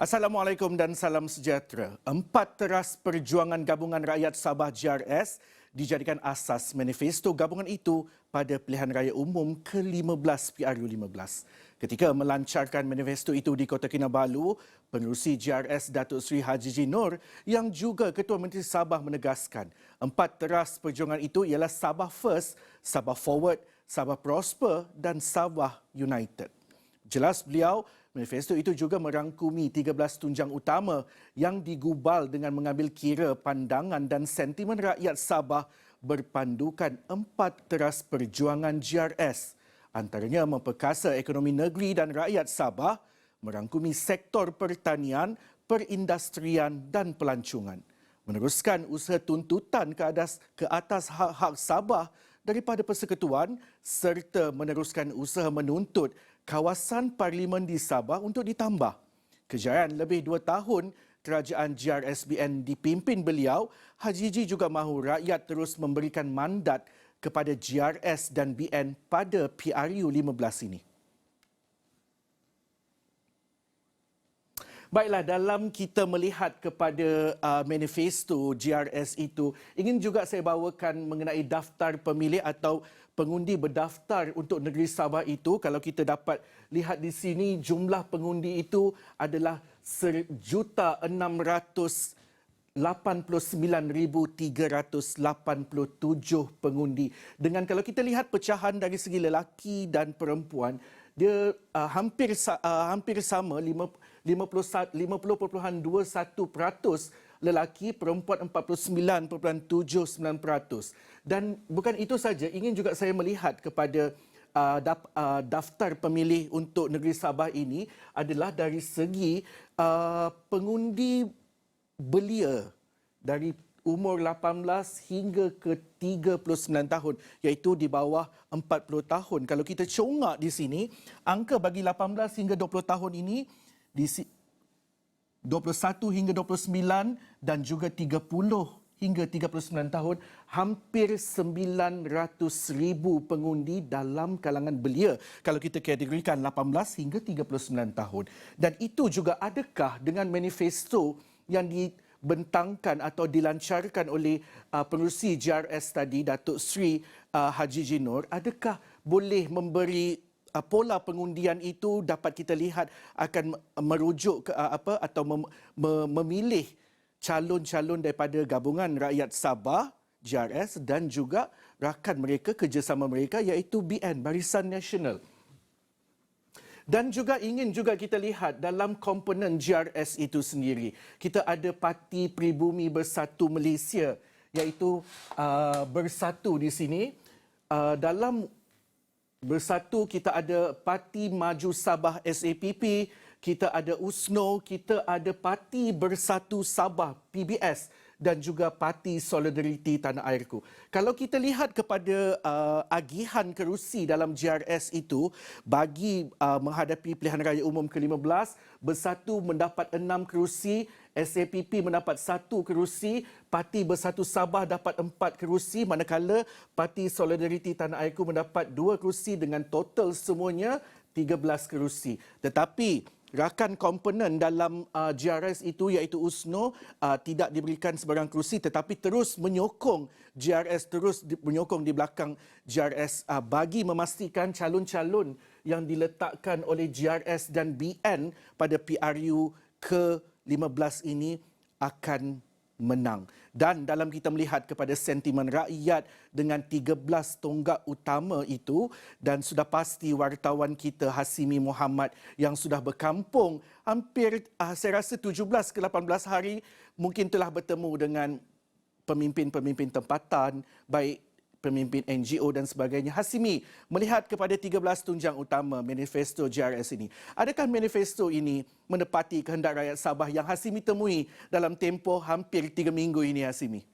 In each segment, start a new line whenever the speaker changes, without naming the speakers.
Assalamualaikum dan salam sejahtera. 4 teras perjuangan Gabungan Rakyat Sabah GRS dijadikan asas manifesto gabungan itu pada pilihan raya umum ke-15 PRU15. Ketika melancarkan manifesto itu di Kota Kinabalu, Pengerusi GRS Datuk Seri Haji G. Noor yang juga Ketua Menteri Sabah menegaskan 4 teras perjuangan itu ialah Sabah First, Sabah Forward, Sabah Prosper dan Sabah United. Jelas beliau, manifesto itu juga merangkumi 13 tunjang utama yang digubal dengan mengambil kira pandangan dan sentimen rakyat Sabah berpandukan 4 teras perjuangan GRS. Antaranya memperkasa ekonomi negeri dan rakyat Sabah, merangkumi sektor pertanian, perindustrian dan pelancongan. Meneruskan usaha tuntutan ke atas hak-hak Sabah daripada persekutuan serta meneruskan usaha menuntut kawasan parlimen di Sabah untuk ditambah. Kejayaan lebih 2 tahun kerajaan GRSBN dipimpin beliau, Haji G juga mahu rakyat terus memberikan mandat kepada GRS dan BN pada PRU 15 ini. Baiklah, dalam kita melihat kepada manifesto GRS itu, ingin juga saya bawakan mengenai daftar pemilih atau pengundi berdaftar untuk negeri Sabah itu. Kalau kita dapat lihat di sini, jumlah pengundi itu adalah 1,089,387 pengundi. Dengan kalau kita lihat pecahan dari segi lelaki dan perempuan, dia hampir sama, 50.21% lelaki, perempuan 49.79%. Dan bukan itu saja, ingin juga saya melihat kepada daftar pemilih untuk negeri Sabah ini adalah dari segi pengundi belia dari umur 18 hingga ke 39 tahun, iaitu di bawah 40 tahun. Kalau kita congak di sini, angka bagi 18 hingga 20 tahun ini di 21 hingga 29 dan juga 30 hingga 39 tahun, hampir 900,000 pengundi dalam kalangan belia kalau kita kategorikan 18 hingga 39 tahun. Dan itu juga adakah dengan manifesto yang dibentangkan atau dilancarkan oleh Pengerusi GRS tadi, Datuk Seri Haji G. Noor, adakah boleh memberi pola pengundian itu dapat kita lihat akan merujuk ke atau memilih calon-calon daripada Gabungan Rakyat Sabah GRS dan juga rakan mereka, kerjasama mereka iaitu BN, Barisan Nasional. Dan juga ingin juga kita lihat dalam komponen GRS itu sendiri, kita ada Parti Pribumi Bersatu Malaysia iaitu Bersatu di sini. Dalam Bersatu kita ada Parti Maju Sabah SAPP, kita ada USNO, kita ada Parti Bersatu Sabah PBS dan juga Parti Solidariti Tanah Airku. Kalau kita lihat kepada agihan kerusi dalam GRS itu, bagi menghadapi pilihan raya umum ke-15, Bersatu mendapat 6 kerusi, SAPP mendapat 1 kerusi, Parti Bersatu Sabah dapat 4 kerusi, manakala Parti Solidariti Tanah Airku mendapat 2 kerusi dengan total semuanya 13 kerusi. Tetapi rakan komponen dalam GRS itu iaitu USNO tidak diberikan sebarang kerusi tetapi terus menyokong GRS, terus menyokong di belakang GRS bagi memastikan calon-calon yang diletakkan oleh GRS dan BN pada PRU ke-15 ini akan menang. Dan dalam kita melihat kepada sentimen rakyat dengan 13 tonggak utama itu, dan sudah pasti wartawan kita Hasimi Muhammad yang sudah berkampung hampir saya rasa 17 ke 18 hari mungkin telah bertemu dengan pemimpin-pemimpin tempatan, baik pemimpin NGO dan sebagainya. Hasimi, melihat kepada 13 tunjang utama manifesto GRS ini, adakah manifesto ini menepati kehendak rakyat Sabah yang Hasimi temui dalam tempoh hampir 3 minggu ini, Hasimi?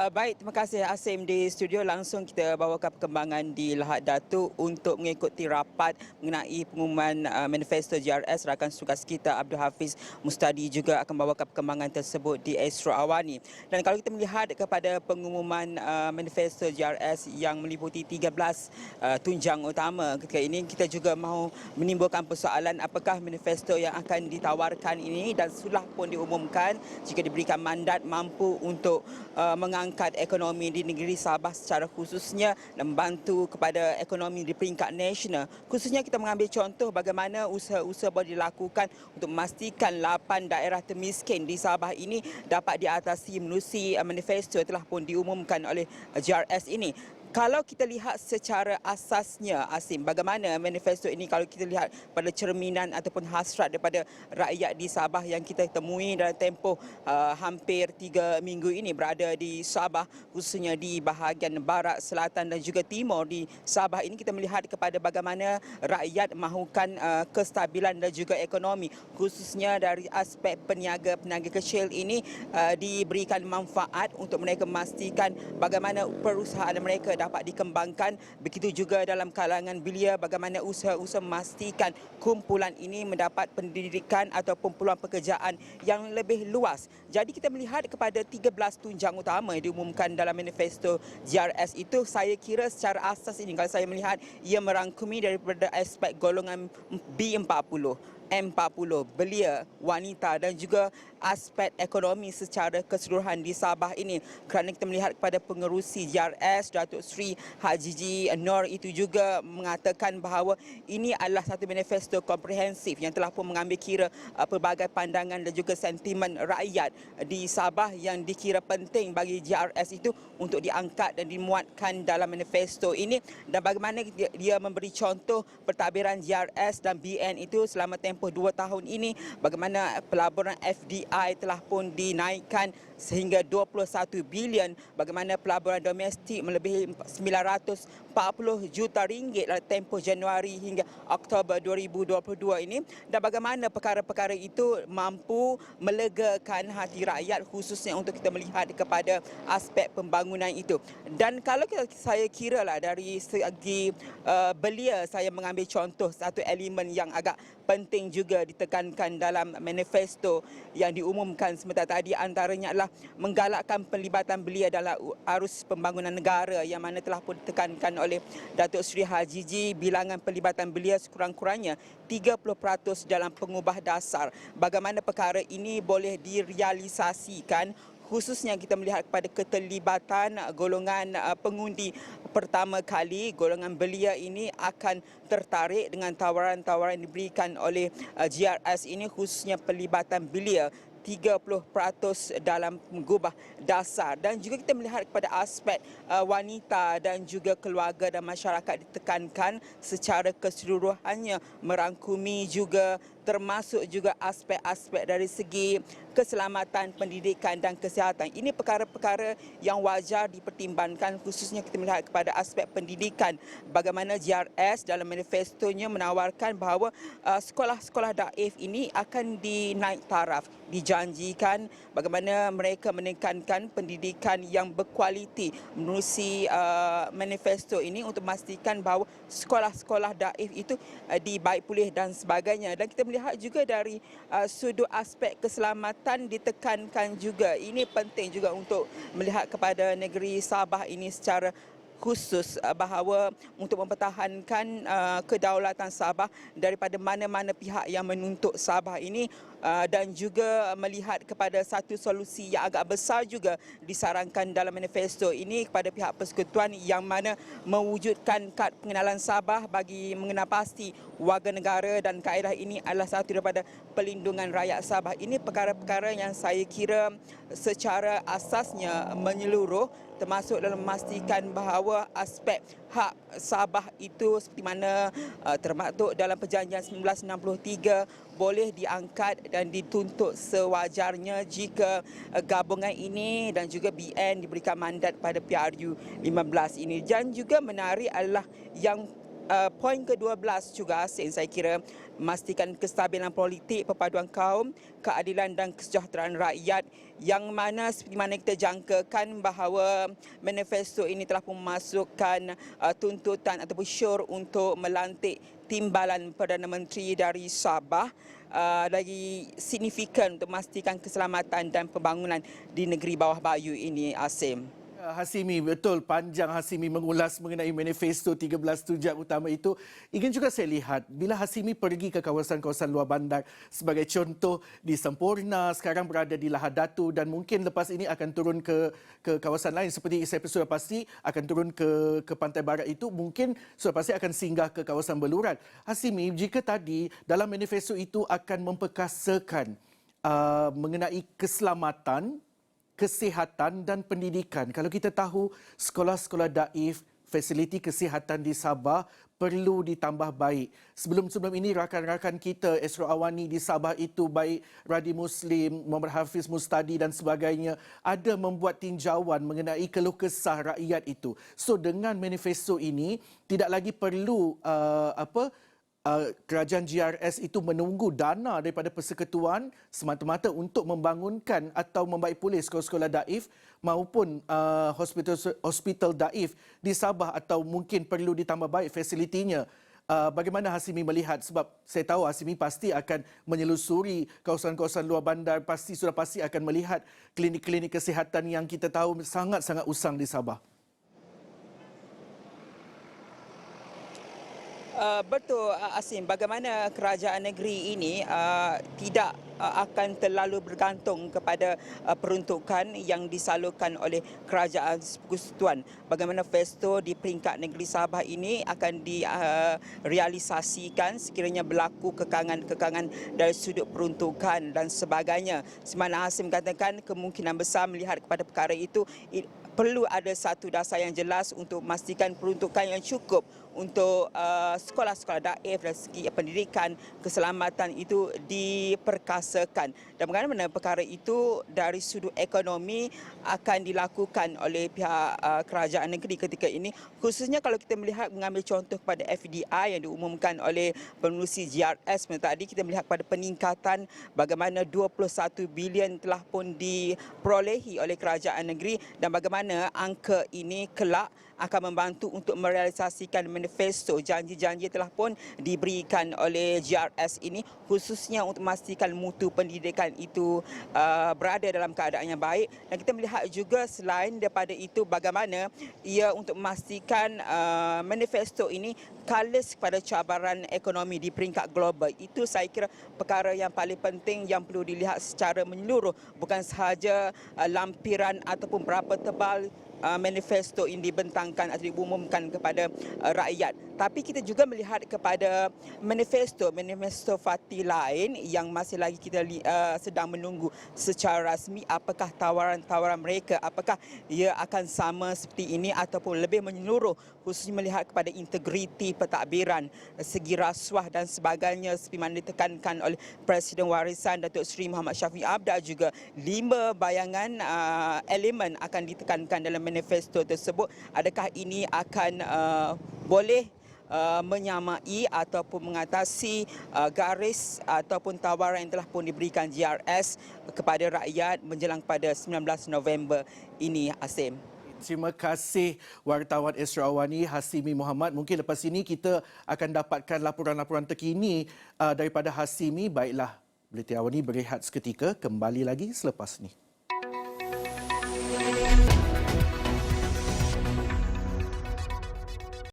Baik, terima kasih Asim di studio. Langsung kita bawakan perkembangan di Lahad Datuk untuk mengikuti rapat mengenai pengumuman manifesto JRS. Rakan tugas kita Abdul Hafiz Mustadi juga akan bawakan perkembangan tersebut di Astro Awani. Dan kalau kita melihat kepada pengumuman manifesto JRS yang meliputi 13 tunjang utama ketika ini, kita juga mahu menimbulkan persoalan apakah manifesto yang akan ditawarkan ini dan sudah pun diumumkan jika diberikan mandat mampu untuk mengangkat ekonomi di negeri Sabah secara khususnya dan membantu kepada ekonomi di peringkat nasional. Khususnya kita mengambil contoh bagaimana usaha-usaha boleh dilakukan untuk memastikan 8 daerah termiskin di Sabah ini dapat diatasi menerusi manifesto yang telah pun diumumkan oleh JRS ini. Kalau kita lihat secara asasnya, Asim, bagaimana manifesto ini kalau kita lihat pada cerminan ataupun hasrat daripada rakyat di Sabah yang kita temui dalam tempoh hampir 3 minggu ini berada di Sabah, khususnya di bahagian barat, selatan dan juga timur di Sabah ini, kita melihat kepada bagaimana rakyat mahukan kestabilan dan juga ekonomi, khususnya dari aspek peniaga kecil ini diberikan manfaat untuk mereka memastikan bagaimana perusahaan mereka dapat dikembangkan. Begitu juga dalam kalangan belia bagaimana usaha-usaha memastikan kumpulan ini mendapat pendidikan ataupun peluang pekerjaan yang lebih luas. Jadi kita melihat kepada 13 tunjang utama yang diumumkan dalam manifesto JRS itu, saya kira secara asas ini kalau saya melihat ia merangkumi daripada aspek golongan B40, M40, belia, wanita dan juga aspek ekonomi secara keseluruhan di Sabah ini. Kerana kita melihat kepada pengerusi JRS, Datuk Seri Haji Nur itu juga mengatakan bahawa ini adalah satu manifesto komprehensif yang telah pun mengambil kira pelbagai pandangan dan juga sentimen rakyat di Sabah yang dikira penting bagi JRS itu untuk diangkat dan dimuatkan dalam manifesto ini, dan bagaimana dia memberi contoh pentadbiran JRS dan BN itu selama tempoh 2 tahun ini, bagaimana pelaburan FDI telah pun dinaikkan sehingga 21 bilion, bagaimana pelaburan domestik melebihi 940 juta ringgit dalam tempoh Januari hingga Oktober 2022 ini, dan bagaimana perkara-perkara itu mampu melegakan hati rakyat khususnya untuk kita melihat kepada aspek pembangunan itu. Dan kalau saya kira lah dari segi belia, saya mengambil contoh satu elemen yang agak penting juga ditekankan dalam manifesto yang diumumkan sebentar tadi, antaranya adalah menggalakkan pelibatan belia dalam arus pembangunan negara, yang mana telah pun ditekankan oleh Datuk Seri Haji, bilangan pelibatan belia sekurang-kurangnya 30% dalam pengubah dasar. Bagaimana perkara ini boleh direalisasikan, khususnya kita melihat kepada keterlibatan golongan pengundi pertama kali, golongan belia ini akan tertarik dengan tawaran-tawaran yang diberikan oleh JRS ini, khususnya pelibatan belia 30% dalam mengubah dasar. Dan juga kita melihat kepada aspek wanita dan juga keluarga dan masyarakat ditekankan secara keseluruhannya, merangkumi juga termasuk juga aspek-aspek dari segi keselamatan, pendidikan dan kesihatan. Ini perkara-perkara yang wajar dipertimbangkan, khususnya kita melihat kepada aspek pendidikan. Bagaimana JRS dalam manifestonya menawarkan bahawa sekolah-sekolah daif ini akan dinaik taraf. Dijanjikan bagaimana mereka menekankan pendidikan yang berkualiti menerusi manifesto ini untuk memastikan bahawa sekolah-sekolah daif itu dibaik pulih dan sebagainya. Dan kita melihat juga dari sudut aspek keselamatan ditekankan juga. Ini penting juga untuk melihat kepada negeri Sabah ini secara khusus, bahawa untuk mempertahankan kedaulatan Sabah daripada mana-mana pihak yang menuntut Sabah ini, dan juga melihat kepada satu solusi yang agak besar juga disarankan dalam manifesto ini kepada pihak persekutuan, yang mana mewujudkan kad pengenalan Sabah bagi mengenal pasti warga negara, dan kaedah ini adalah satu daripada pelindungan rakyat Sabah. Ini perkara-perkara yang saya kira secara asasnya menyeluruh, termasuk dalam memastikan bahawa aspek hak Sabah itu seperti mana termaktub dalam perjanjian 1963 boleh diangkat dan dituntut sewajarnya jika gabungan ini dan juga BN diberikan mandat pada PRU 15 ini. Dan juga menarik adalah yang poin ke-12 juga Hasim, saya kira memastikan kestabilan politik, perpaduan kaum, keadilan dan kesejahteraan rakyat, yang mana seperti mana kita jangkakan bahawa manifesto ini telah memasukkan tuntutan ataupun syor untuk melantik timbalan Perdana Menteri dari Sabah, lagi signifikan untuk memastikan keselamatan dan pembangunan di negeri bawah bayu ini, Asim.
Hasimi, betul panjang Hasimi mengulas mengenai manifesto 13 tujak utama itu. Ingin juga saya lihat bila Hasimi pergi ke kawasan-kawasan luar bandar, sebagai contoh di Semporna, sekarang berada di Lahad Datu dan mungkin lepas ini akan turun ke kawasan lain seperti saya sudah pasti akan turun ke pantai barat itu, mungkin sudah pasti akan singgah ke kawasan Beluran. Hasimi, jika tadi dalam manifesto itu akan memperkasakan mengenai keselamatan, kesihatan dan pendidikan. Kalau kita tahu sekolah-sekolah daif, fasiliti kesihatan di Sabah perlu ditambah baik. Sebelum ini rakan-rakan kita Esro Awani di Sabah itu, baik Radi Muslim, Muhammad Hafiz Mustadi dan sebagainya, ada membuat tinjauan mengenai keluh kesah rakyat itu. So dengan manifesto ini tidak lagi perlu kerajaan GRS itu menunggu dana daripada persekutuan semata-mata untuk membangunkan atau membaik pulih sekolah-sekolah daif maupun hospital daif di Sabah, atau mungkin perlu ditambah baik fasilitinya. Bagaimana Hasimi melihat? Sebab saya tahu Hasimi pasti akan menyelusuri kawasan-kawasan luar bandar, sudah pasti akan melihat klinik-klinik kesihatan yang kita tahu sangat-sangat usang di Sabah.
Betul, Asim. Bagaimana kerajaan negeri ini tidak akan terlalu bergantung kepada peruntukan yang disalurkan oleh kerajaan persekutuan. Bagaimana manifesto di peringkat negeri Sabah ini akan direalisasikan sekiranya berlaku kekangan-kekangan dari sudut peruntukan dan sebagainya. Semana Asim katakan, kemungkinan besar melihat kepada perkara itu perlu ada satu dasar yang jelas untuk memastikan peruntukan yang cukup untuk sekolah-sekolah daif dari segi pendidikan, keselamatan itu diperkasakan. Dan bagaimana perkara itu dari sudut ekonomi akan dilakukan oleh pihak kerajaan negeri ketika ini, khususnya kalau kita melihat mengambil contoh kepada FDI yang diumumkan oleh penerusi GRS tadi, kita melihat pada peningkatan bagaimana 21 bilion telah pun diperolehi oleh kerajaan negeri, dan bagaimana angka ini kelak akan membantu untuk merealisasikan manifesto janji-janji telah pun diberikan oleh GRS ini, khususnya untuk memastikan mutu pendidikan itu berada dalam keadaan yang baik. Dan kita melihat juga selain daripada itu bagaimana ia untuk memastikan manifesto ini kalis kepada cabaran ekonomi di peringkat global. Itu saya kira perkara yang paling penting yang perlu dilihat secara menyeluruh, bukan sahaja lampiran ataupun berapa tebal manifesto ini dibentangkan atau diumumkan kepada rakyat. Tapi kita juga melihat kepada manifesto Fati lain yang masih lagi kita sedang menunggu secara rasmi apakah tawaran-tawaran mereka, apakah ia akan sama seperti ini ataupun lebih menyeluruh, khususnya melihat kepada integriti pentadbiran, segi rasuah dan sebagainya seperti mana ditekankan oleh Presiden Warisan Datuk Seri Muhammad Syafiq Abda. Juga 5 bayangan elemen akan ditekankan dalam manifesto tersebut. Adakah ini akan boleh menyamai ataupun mengatasi garis ataupun tawaran yang telah pun diberikan GRS kepada rakyat menjelang pada 19 November ini, Asim?
Terima kasih wartawan Esra Awani, Hasimi Muhammad. Mungkin lepas ini kita akan dapatkan laporan-laporan terkini daripada Hasimi. Baiklah, Buletin Awani berehat seketika, kembali lagi selepas ini.